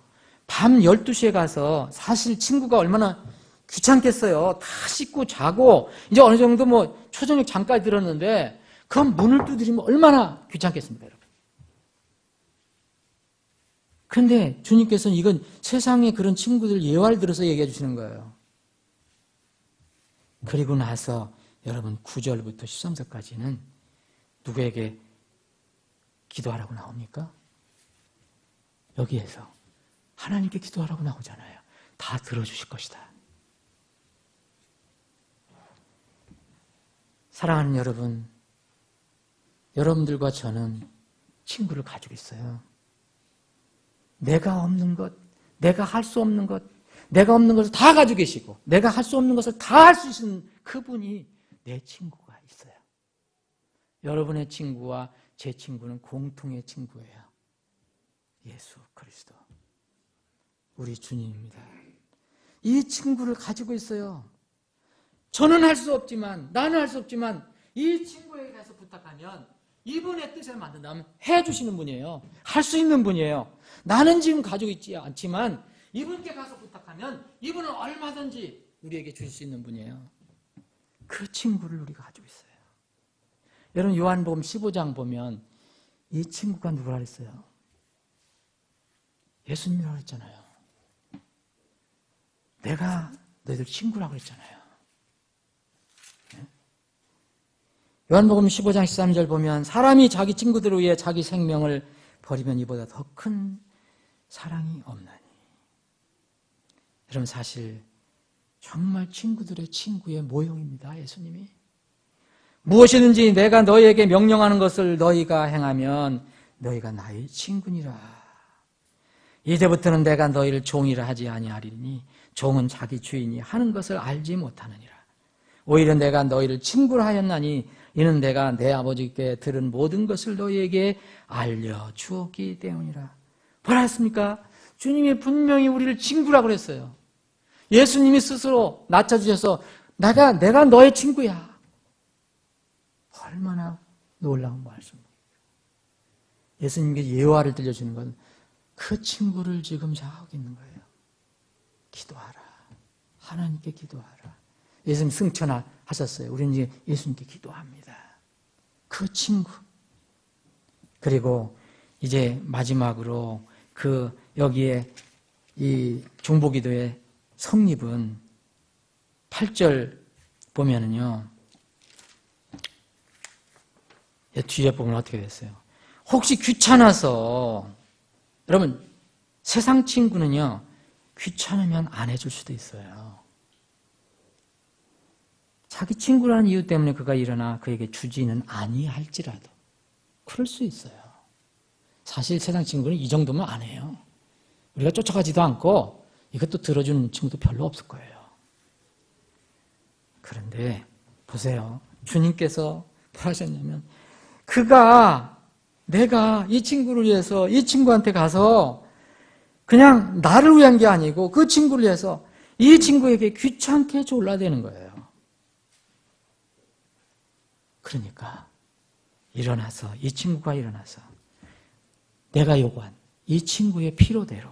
밤 12시에 가서, 사실 친구가 얼마나 귀찮겠어요. 다 씻고 자고 이제 어느 정도 뭐 초저녁 잠까지 들었는데 그 문을 두드리면 얼마나 귀찮겠습니까, 여러분. 그런데 주님께서는 이건 세상에 그런 친구들 예화를 들어서 얘기해 주시는 거예요. 그리고 나서 여러분 9절부터 13절까지는 누구에게 기도하라고 나옵니까? 여기에서 하나님께 기도하라고 나오잖아요. 다 들어주실 것이다. 사랑하는 여러분, 여러분들과 저는 친구를 가지고 있어요. 내가 없는 것, 내가 할 수 없는 것, 내가 없는 것을 다 가지고 계시고 내가 할 수 없는 것을 다 할 수 있는 그분이 내 친구가 있어요. 여러분의 친구와 제 친구는 공통의 친구예요. 예수 그리스도, 우리 주님입니다. 이 친구를 가지고 있어요. 저는 할 수 없지만, 나는 할 수 없지만 이 친구에게 가서 부탁하면 이분의 뜻에 맞는다면 해주시는 분이에요. 할 수 있는 분이에요. 나는 지금 가지고 있지 않지만 이분께 가서 부탁하면 이분은 얼마든지 우리에게 주실 수 있는 분이에요. 그 친구를 우리가 가지고 있어요. 여러분, 요한복음 15장 보면 이 친구가 누구라 그랬어요? 예수님이라고 했잖아요. 내가 너희들 친구라고 했잖아요. 요한복음 15장 13절 보면 사람이 자기 친구들을 위해 자기 생명을 버리면 이보다 더 큰 사랑이 없나니. 여러분 사실 정말 친구들의 친구의 모형입니다. 예수님이. 무엇이든지 내가 너희에게 명령하는 것을 너희가 행하면 너희가 나의 친구니라. 이제부터는 내가 너희를 종이라 하지 아니하리니 종은 자기 주인이 하는 것을 알지 못하느니라. 오히려 내가 너희를 친구라 하였나니 이는 내가 내 아버지께 들은 모든 것을 너희에게 알려주었기 때문이라. 뭐라 했습니까? 주님이 분명히 우리를 친구라 그랬어요. 예수님이 스스로 낮춰주셔서 내가 너의 친구야. 얼마나 놀라운 말씀입니까? 예수님께 예화를 들려주는 건 그 친구를 지금 자하고 있는 거예요. 기도하라. 하나님께 기도하라. 예수님 승천하셨어요. 우리는 이제 예수님께 기도합니다. 그 친구. 그리고 이제 마지막으로 여기에 이 중보기도의 성립은 8절 보면은요. 뒤에 보면 어떻게 됐어요? 혹시 귀찮아서 여러분 세상 친구는요. 귀찮으면 안 해줄 수도 있어요. 자기 친구라는 이유 때문에 그가 일어나 그에게 주지는 아니할지라도 그럴 수 있어요. 사실 세상 친구는 이 정도면 안 해요. 우리가 쫓아가지도 않고 이것도 들어주는 친구도 별로 없을 거예요. 그런데 보세요. 주님께서 뭐 하셨냐면 내가 이 친구를 위해서 이 친구한테 가서 그냥 나를 위한 게 아니고 그 친구를 위해서 이 친구에게 귀찮게 졸라대는 거예요. 그러니까 이 친구가 일어나서 내가 요구한 이 친구의 필요대로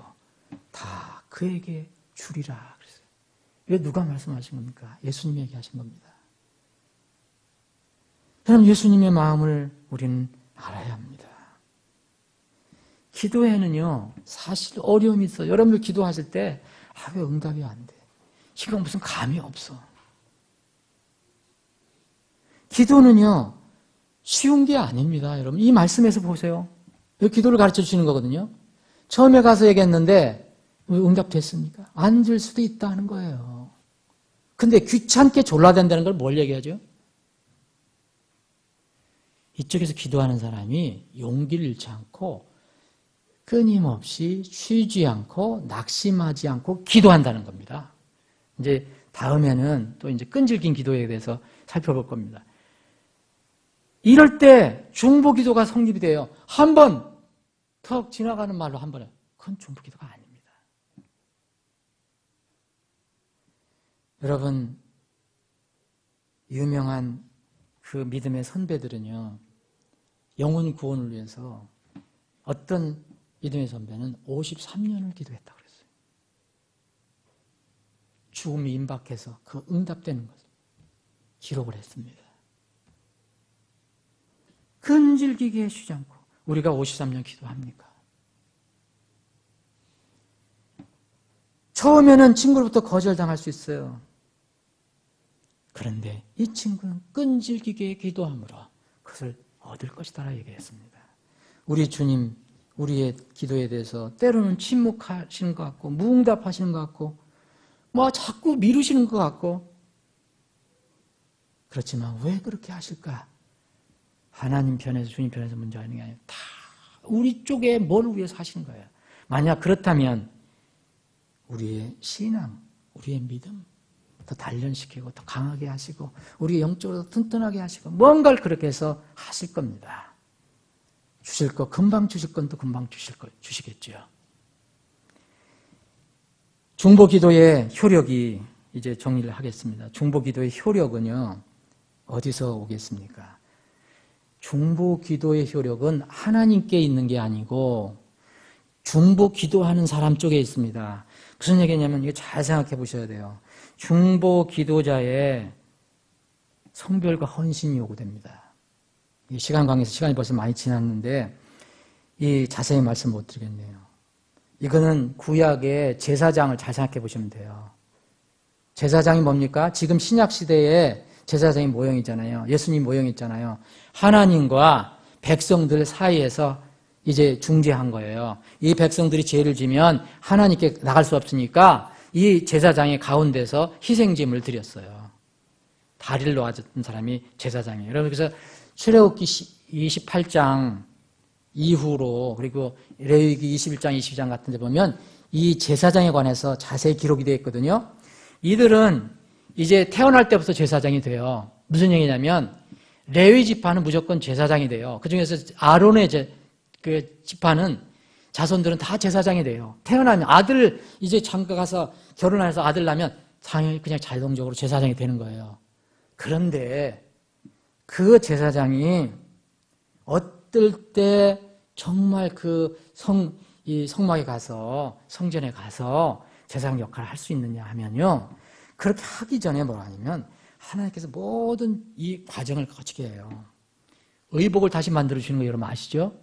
다 그에게 주리라 그랬어요. 이게 누가 말씀하신 겁니까? 예수님이 얘기하신 겁니다. 그럼 예수님의 마음을 우리는 알아야 합니다. 기도에는요, 사실 어려움이 있어요. 여러분들 기도하실 때, 왜 응답이 안 돼? 지금 무슨 감이 없어. 기도는요, 쉬운 게 아닙니다, 여러분. 이 말씀에서 보세요. 여기 기도를 가르쳐 주시는 거거든요. 처음에 가서 얘기했는데, 응답됐습니까? 안 될 수도 있다는 거예요. 근데 귀찮게 졸라댄다는 걸 뭘 얘기하죠? 이쪽에서 기도하는 사람이 용기를 잃지 않고 끊임없이 쉬지 않고 낙심하지 않고 기도한다는 겁니다. 이제 다음에는 또 이제 끈질긴 기도에 대해서 살펴볼 겁니다. 이럴 때 중보 기도가 성립이 돼요. 한 번 턱 지나가는 말로 한 번에 그건 중보 기도가 아닙니다. 여러분 유명한 그 믿음의 선배들은요. 영혼 구원을 위해서 어떤 믿음의 선배는 53년을 기도했다고 그랬어요. 죽음이 임박해서 그 응답되는 것을 기록을 했습니다. 끈질기게 쉬지 않고 우리가 53년 기도합니까? 처음에는 친구로부터 거절당할 수 있어요. 그런데 이 친구는 끈질기게 기도함으로 그것을 얻을 것이다라 얘기했습니다. 우리 주님, 우리의 기도에 대해서 때로는 침묵하시는 것 같고 무응답하시는 것 같고 자꾸 미루시는 것 같고 그렇지만 왜 그렇게 하실까? 하나님 편에서 주님 편에서 문제가 있는 게 아니라 다 우리 쪽에 뭘 위해서 하시는 거예요. 만약 그렇다면 우리의 신앙, 우리의 믿음 더 단련시키고 더 강하게 하시고 우리 영적으로 더 튼튼하게 하시고 뭔가를 그렇게 해서 하실 겁니다. 주실 거 금방 주실 건 또 금방 주시겠죠. 중보기도의 효력이 이제 정리를 하겠습니다. 중보기도의 효력은요 어디서 오겠습니까? 중보기도의 효력은 하나님께 있는 게 아니고 중보기도하는 사람 쪽에 있습니다. 무슨 얘기냐면 이거 잘 생각해 보셔야 돼요. 중보기도자의 성별과 헌신이 요구됩니다. 이 시간 관계에서 시간이 벌써 많이 지났는데 이 자세히 말씀 못 드리겠네요. 이거는 구약의 제사장을 잘 생각해 보시면 돼요. 제사장이 뭡니까? 지금 신약 시대에 제사장의 모형이잖아요. 예수님 모형이 있잖아요. 하나님과 백성들 사이에서 이제 중재한 거예요. 이 백성들이 죄를 지면 하나님께 나갈 수 없으니까 이 제사장의 가운데서 희생제물을 드렸어요. 다리를 놓아줬던 사람이 제사장이에요. 그래서 출애굽기 28장 이후로 그리고 레위기 21장, 22장 같은 데 보면 이 제사장에 관해서 자세히 기록이 되어 있거든요. 이들은 이제 태어날 때부터 제사장이 돼요. 무슨 얘기냐면 레위 지파는 무조건 제사장이 돼요. 그중에서 아론의 그 지파는 자손들은 다 제사장이 돼요. 태어나면 아들 이제 장가 가서 결혼해서 아들 낳으면 당연히 그냥 자동적으로 제사장이 되는 거예요. 그런데 그 제사장이 어떨 때 정말 이 성막에 가서 성전에 가서 제사장 역할을 할 수 있느냐 하면요. 그렇게 하기 전에 뭐라 하냐면 하나님께서 모든 이 과정을 거치게 해요. 의복을 다시 만들어주시는 거 여러분 아시죠?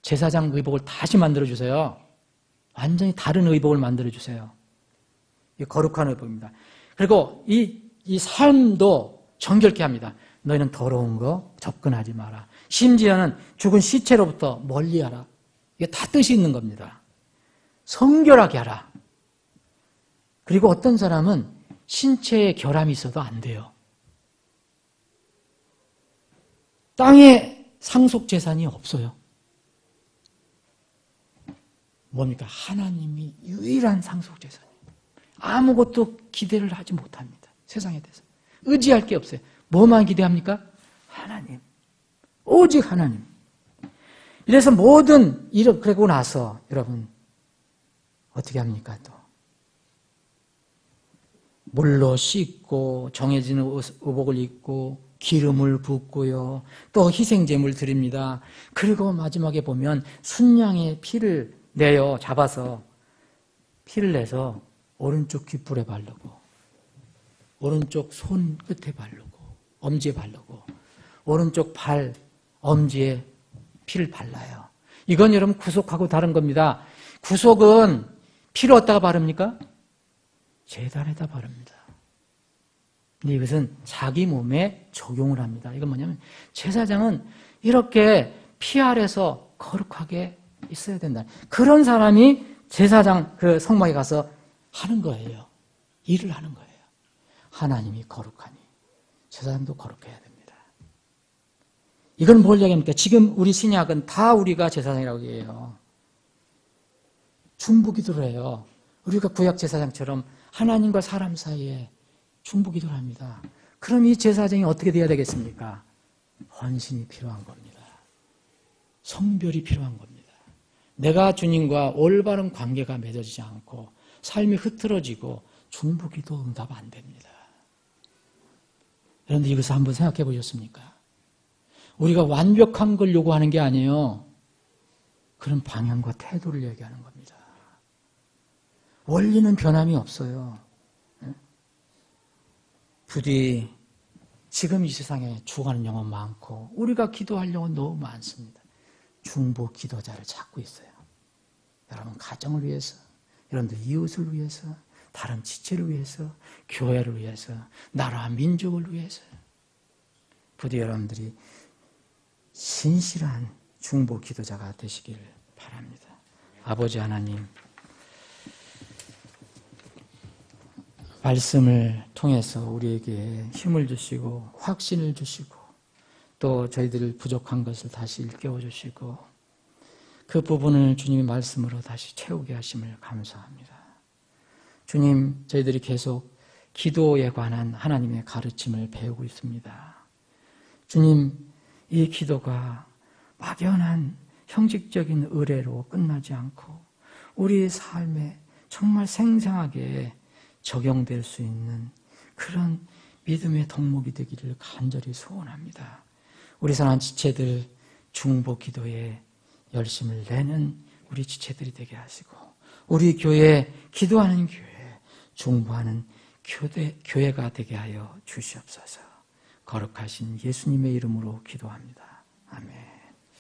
제사장 의복을 다시 만들어주세요. 완전히 다른 의복을 만들어주세요. 이 거룩한 의복입니다. 그리고 이 삶도 정결케 합니다. 너희는 더러운 거 접근하지 마라. 심지어는 죽은 시체로부터 멀리하라. 이게 다 뜻이 있는 겁니다. 성결하게 하라. 그리고 어떤 사람은 신체에 결함이 있어도 안 돼요. 땅에 상속재산이 없어요. 뭡니까? 하나님이 유일한 상속재산이에요. 아무것도 기대를 하지 못합니다. 세상에 대해서. 의지할 게 없어요. 뭐만 기대합니까? 하나님. 오직 하나님. 이래서 모든 일을 그러고 나서 여러분 어떻게 합니까? 또 물로 씻고 정해진 의복을 입고 기름을 붓고요. 또 희생제물 드립니다. 그리고 마지막에 보면 순양의 피를 내요. 잡아서 피를 내서 오른쪽 귓불에 바르고 오른쪽 손 끝에 바르고 엄지에 바르고 오른쪽 발 엄지에 피를 발라요. 이건 여러분 구속하고 다른 겁니다. 구속은 피를 어디다가 바릅니까? 제단에다 바릅니다. 근데 이것은 자기 몸에 적용을 합니다. 이건 뭐냐면 제사장은 이렇게 피 아래서 거룩하게 있어야 된다. 그런 사람이 제사장 그 성막에 가서 하는 거예요. 일을 하는 거예요. 하나님이 거룩하니 제사장도 거룩해야 됩니다. 이건 뭘 얘기합니까? 지금 우리 신약은 다 우리가 제사장이라고 얘기해요. 중보기도를 해요. 우리가 구약 제사장처럼 하나님과 사람 사이에 중보기도를 합니다. 그럼 이 제사장이 어떻게 돼야 되겠습니까? 헌신이 필요한 겁니다. 성별이 필요한 겁니다. 내가 주님과 올바른 관계가 맺어지지 않고 삶이 흐트러지고 중보기도 응답 안 됩니다. 여러분들 이것을 한번 생각해 보셨습니까? 우리가 완벽한 걸 요구하는 게 아니에요. 그런 방향과 태도를 얘기하는 겁니다. 원리는 변함이 없어요. 부디 지금 이 세상에 죽어가는 영혼 많고 우리가 기도할 영혼 너무 많습니다. 중보 기도자를 찾고 있어요. 여러분 가정을 위해서, 여러분들 이웃을 위해서, 다른 지체를 위해서, 교회를 위해서, 나라와 민족을 위해서 부디 여러분들이 신실한 중보 기도자가 되시기를 바랍니다. 아버지 하나님, 말씀을 통해서 우리에게 힘을 주시고 확신을 주시고 또 저희들 부족한 것을 다시 일깨워 주시고 그 부분을 주님의 말씀으로 다시 채우게 하심을 감사합니다. 주님, 저희들이 계속 기도에 관한 하나님의 가르침을 배우고 있습니다. 주님, 이 기도가 막연한 형식적인 의례로 끝나지 않고 우리의 삶에 정말 생생하게 적용될 수 있는 그런 믿음의 덕목이 되기를 간절히 소원합니다. 우리 사랑하는 지체들 중보 기도에 열심을 내는 우리 지체들이 되게 하시고 우리 교회, 기도하는 교회, 중보하는 교회가 되게 하여 주시옵소서. 거룩하신 예수님의 이름으로 기도합니다. 아멘.